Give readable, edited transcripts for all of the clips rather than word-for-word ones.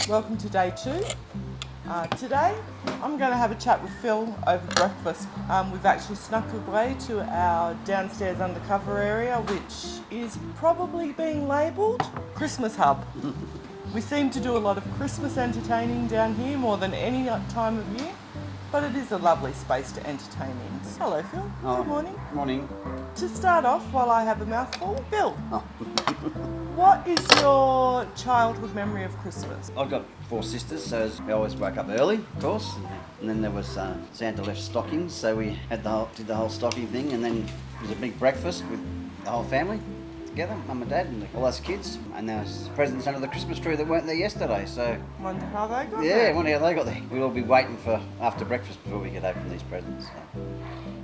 Welcome to day 2. Today I'm going to have a chat with Phil over breakfast. We've actually snuck away to our downstairs undercover area, which is probably being labelled Christmas Hub. We seem to do a lot of Christmas entertaining down here more than any time of year, but it is a lovely space to entertain in. Hello Phil, good morning. Morning. To start off, while I have a mouthful, Phil, Oh. what is your childhood memory of Christmas? I've got 4 sisters, so we always woke up early, of course. And then there was Santa left stockings, so we did the whole stocking thing, and then it was a big breakfast with the whole family together, mum and dad and all us kids. And there was presents under the Christmas tree that weren't there yesterday, so... Wonder how they got Yeah, there. wonder how they got there. We'd all be waiting for after breakfast before we could open these presents. So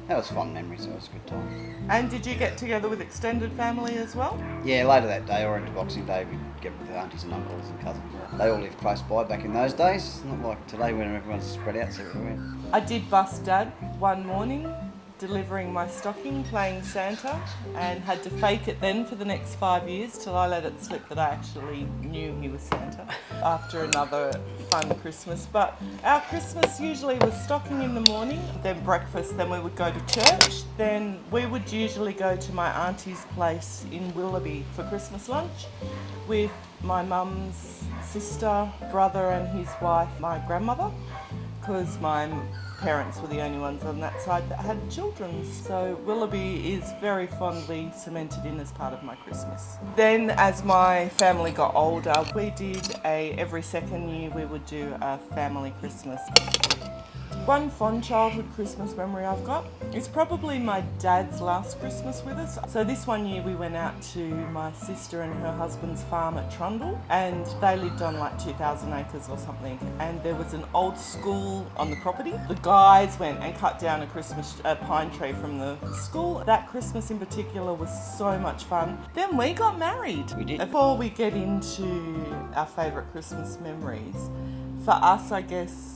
that was fun memories, so it was a good time. And did you get together with extended family as well? Yeah, later that day or into Boxing Day, we'd get with aunties and uncles and cousins. They all lived close by back in those days, not like today when everyone's spread out everywhere. I did bust Dad one morning delivering my stocking, playing Santa, and had to fake it then for the next 5 years till I let it slip that I actually knew he was Santa after another fun Christmas. But our Christmas usually was stocking in the morning, then breakfast, then we would go to church, then we would usually go to my auntie's place in Willoughby for Christmas lunch with my mum's sister, brother and his wife, my grandmother, because my parents were the only ones on that side that had children. So Willoughby is very fondly cemented in as part of my Christmas. Then as my family got older, we did every second year we would do a family Christmas. One fond childhood Christmas memory I've got is probably my dad's last Christmas with us. So this one year we went out to my sister and her husband's farm at Trundle, and they lived on like 2,000 acres or something, and there was an old school on the property. The guys went and cut down a pine tree from the school. That Christmas in particular was so much fun. Then we got married. We did. Before we get into our favourite Christmas memories, for us I guess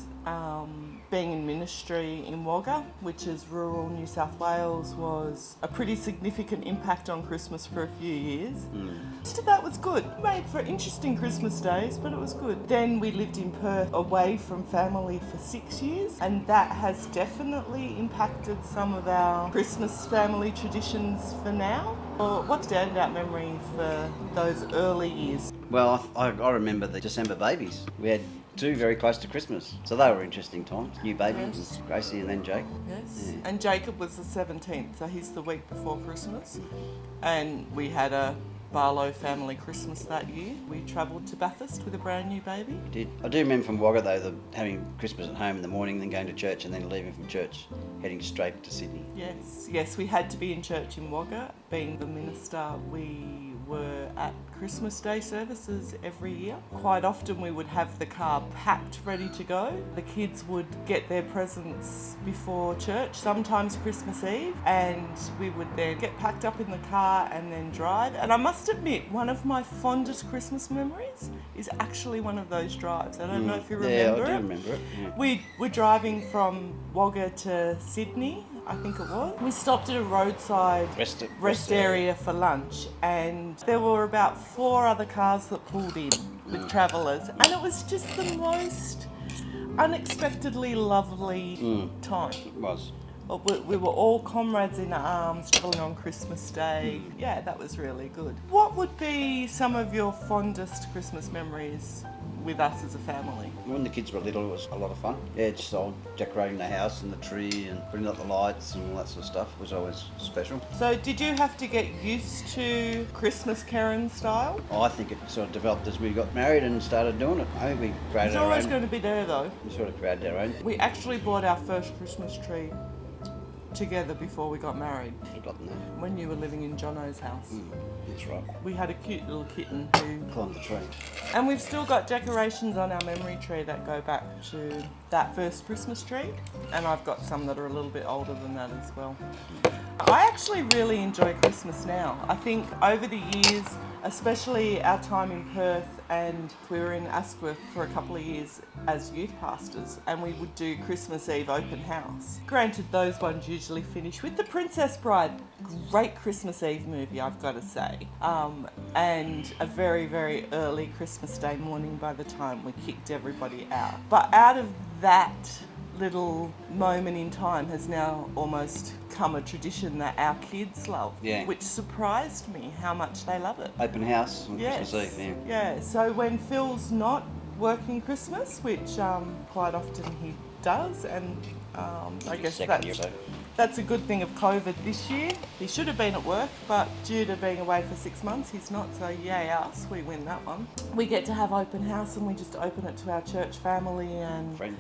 being in ministry in Wagga, which is rural New South Wales, was a pretty significant impact on Christmas for a few years. Most of that was good. Made for interesting Christmas days, but it was good. Then we lived in Perth away from family for 6 years, and that has definitely impacted some of our Christmas family traditions for now. What's your standout memory for those early years? Well, I remember the December babies. We had 2 very close to Christmas, so they were interesting times. New babies, Yes. Gracie and then Jake. Yes. Yeah. And Jacob was the 17th, so he's the week before Christmas. And we had a Barlow family Christmas that year. We travelled to Bathurst with a brand new baby. We did. I do remember from Wagga though, having Christmas at home in the morning, then going to church, and then leaving from church, heading straight to Sydney. Yes, we had to be in church in Wagga. Being the minister, we were at Christmas Day services every year. Quite often we would have the car packed ready to go. The kids would get their presents before church, sometimes Christmas Eve, and we would then get packed up in the car and then drive. And I must admit, one of my fondest Christmas memories is actually one of those drives. I don't know if you remember it. Yeah, I do remember it. Yeah. We were driving from Wagga to Sydney, I think it was. We stopped at a roadside rest area for lunch, and there were about 4 other cars that pulled in with travellers, and it was just the most unexpectedly lovely time. It was. We were all comrades in arms travelling on Christmas Day. Yeah, that was really good. What would be some of your fondest Christmas memories with us as a family? When the kids were little, it was a lot of fun. Yeah, just all decorating the house and the tree and putting up the lights and all that sort of stuff was always special. So did you have to get used to Christmas Karen style? I think it sort of developed as we got married and started doing it. I think we created It's our always own. going to be there though. We sort of created our own. We actually bought our first Christmas tree together before we got married, Forgotten that. when you were living in Jono's house. That's right. We had a cute little kitten who... Climbed the tree. And we've still got decorations on our memory tree that go back to that first Christmas tree, and I've got some that are a little bit older than that as well. I actually really enjoy Christmas now. I think over the years, especially our time in Perth, and we were in Asquith for a couple of years as youth pastors, and we would do Christmas Eve open house. Granted, those ones usually finish with The Princess Bride. Great Christmas Eve movie, I've got to say. And a very, very early Christmas Day morning by the time we kicked everybody out. But out of that little moment in time has now almost come a tradition that our kids love, which surprised me how much they love it. Open house on Christmas Eve, Yeah, so when Phil's not working Christmas, which quite often he does, and I guess that's a good thing of COVID this year. He should have been at work, but due to being away for 6 months, he's not, so yay us, we win that one. We get to have open house, and we just open it to our church family and friends.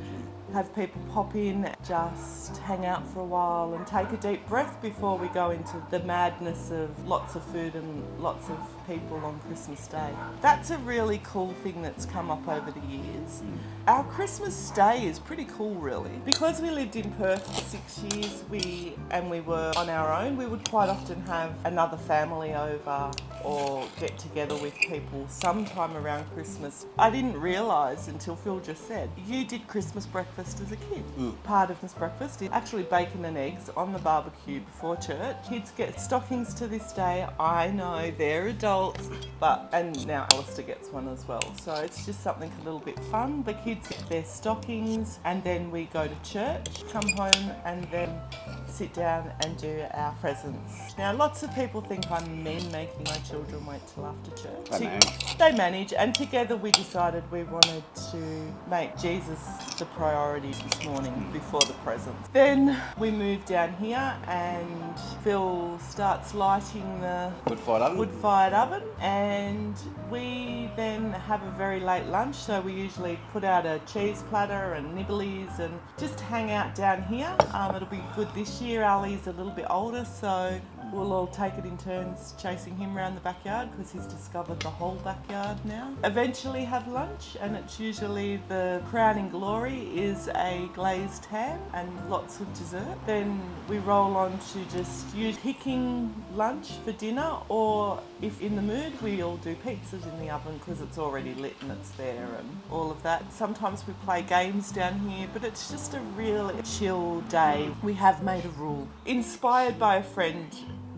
Have people pop in, just hang out for a while and take a deep breath before we go into the madness of lots of food and lots of people on Christmas Day. That's a really cool thing that's come up over the years. Our Christmas Day is pretty cool, really. Because we lived in Perth for 6 years, we were on our own, we would quite often have another family over or get together with people sometime around Christmas. I didn't realise until Phil just said, you did Christmas breakfast as a kid. Part of this breakfast is actually bacon and eggs on the barbecue before church. Kids get stockings to this day. I know they're adults, and now Alistair gets one as well. So it's just something a little bit fun. The kids get their stockings, and then we go to church, come home, and then sit down and do our presents. Now, lots of people think I'm mean making my children wait till after church. They manage, and together we decided we wanted to make Jesus the priority this morning before the presents. Then we move down here, and Phil starts lighting the wood-fired oven, and we then have a very late lunch. So we usually put out a cheese platter and nibblies and just hang out down here. It'll be good this year. Ali's a little bit older, so we'll all take it in turns chasing him around the backyard because he's discovered the whole backyard now. Eventually have lunch, and it's usually the crowning glory is a glazed ham and lots of dessert. Then we roll on to just picking lunch for dinner, or if in the mood, we all do pizzas in the oven because it's already lit and it's there and all of that. Sometimes we play games down here, but it's just a real chill day. We have made a rule. Inspired by a friend,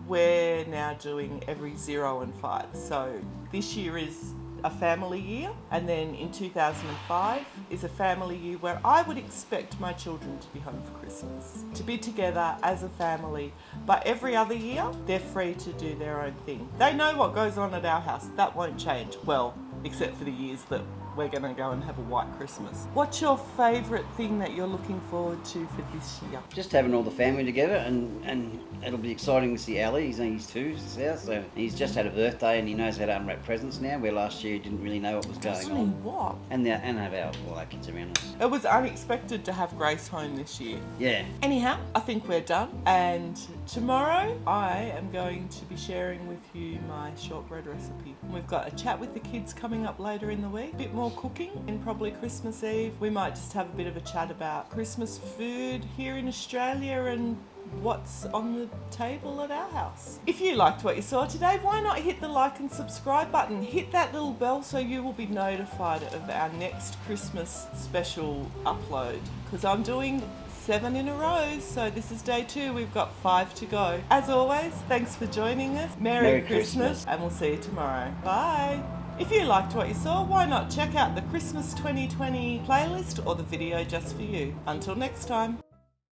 we're now doing every 0 and 5. So this year is a family year, and then in 2005 is a family year where I would expect my children to be home for Christmas, to be together as a family, but every other year they're free to do their own thing. They know what goes on at our house. That won't change, well, except for the years that we're going to go and have a white Christmas. What's your favourite thing that you're looking forward to for this year? Just having all the family together, and it'll be exciting to see Ali. He's 2 now, so he's just had a birthday and he knows how to unwrap presents now, where last year he didn't really know what was going on. What? And have our kids around us. It was unexpected to have Grace home this year. Yeah. Anyhow, I think we're done, and tomorrow I am going to be sharing with you my shortbread recipe. We've got a chat with the kids coming up later in the week, a bit more cooking, and probably Christmas Eve we might just have a bit of a chat about Christmas food here in Australia and what's on the table at our house. If you liked what you saw today, why not hit the like and subscribe button? Hit that little bell so you will be notified of our next Christmas special upload, because I'm doing 7 in a row, so this is day 2. We've got 5 to go. As always, thanks for joining us. Merry Christmas, and we'll see you tomorrow. Bye. If you liked what you saw, why not check out the Christmas 2020 playlist or the video just for you. Until next time.